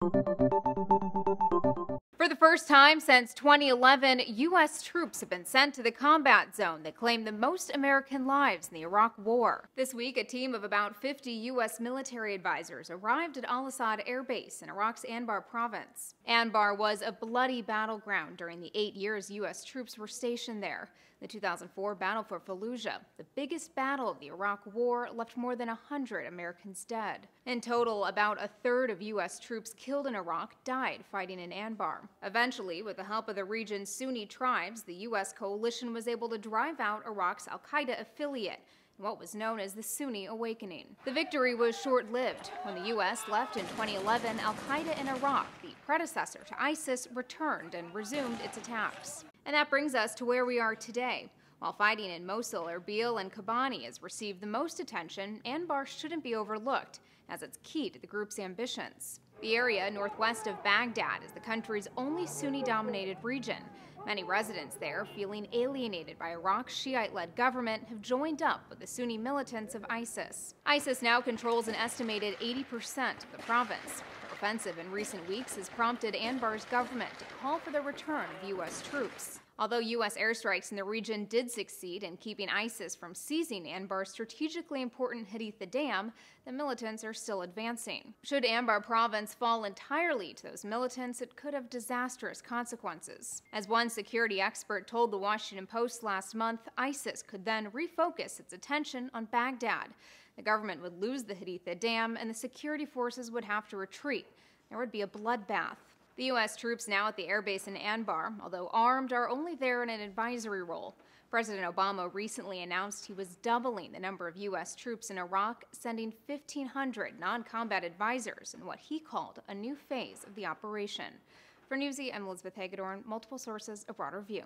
For the first time since 2011, U.S. troops have been sent to the combat zone that claimed the most American lives in the Iraq War. This week, a team of about 50 U.S. military advisors arrived at al-Assad airbase in Iraq's Anbar province. Anbar was a bloody battleground during the 8 years U.S. troops were stationed there. The 2004 battle for Fallujah, the biggest battle of the Iraq War, left more than 100 Americans dead. In total, about a third of U.S. troops killed in Iraq died fighting in Anbar. Eventually, with the help of the region's Sunni tribes, the U.S. coalition was able to drive out Iraq's al-Qaeda affiliate, what was known as the Sunni Awakening. The victory was short-lived. When the U.S. left in 2011, al-Qaeda in Iraq, the predecessor to ISIS, returned and resumed its attacks. And that brings us to where we are today. While fighting in Mosul, Erbil, and Kobani has received the most attention, Anbar shouldn't be overlooked, as it's key to the group's ambitions. The area northwest of Baghdad is the country's only Sunni-dominated region. Many residents there, feeling alienated by Iraq's Shiite-led government, have joined up with the Sunni militants of ISIS. ISIS now controls an estimated 80% of the province. The offensive in recent weeks has prompted Anbar's government to call for the return of U.S. troops. Although U.S. airstrikes in the region did succeed in keeping ISIS from seizing Anbar's strategically important Haditha Dam, the militants are still advancing. Should Anbar province fall entirely to those militants, it could have disastrous consequences. As one security expert told the Washington Post last month, ISIS could then refocus its attention on Baghdad. The government would lose the Haditha Dam, and the security forces would have to retreat. There would be a bloodbath. The U.S. troops now at the airbase in Anbar, although armed, are only there in an advisory role. President Obama recently announced he was doubling the number of U.S. troops in Iraq, sending 1,500 non-combat advisors in what he called a new phase of the operation. For Newsy, I'm Elizabeth Hagedorn, multiple sources, a broader view.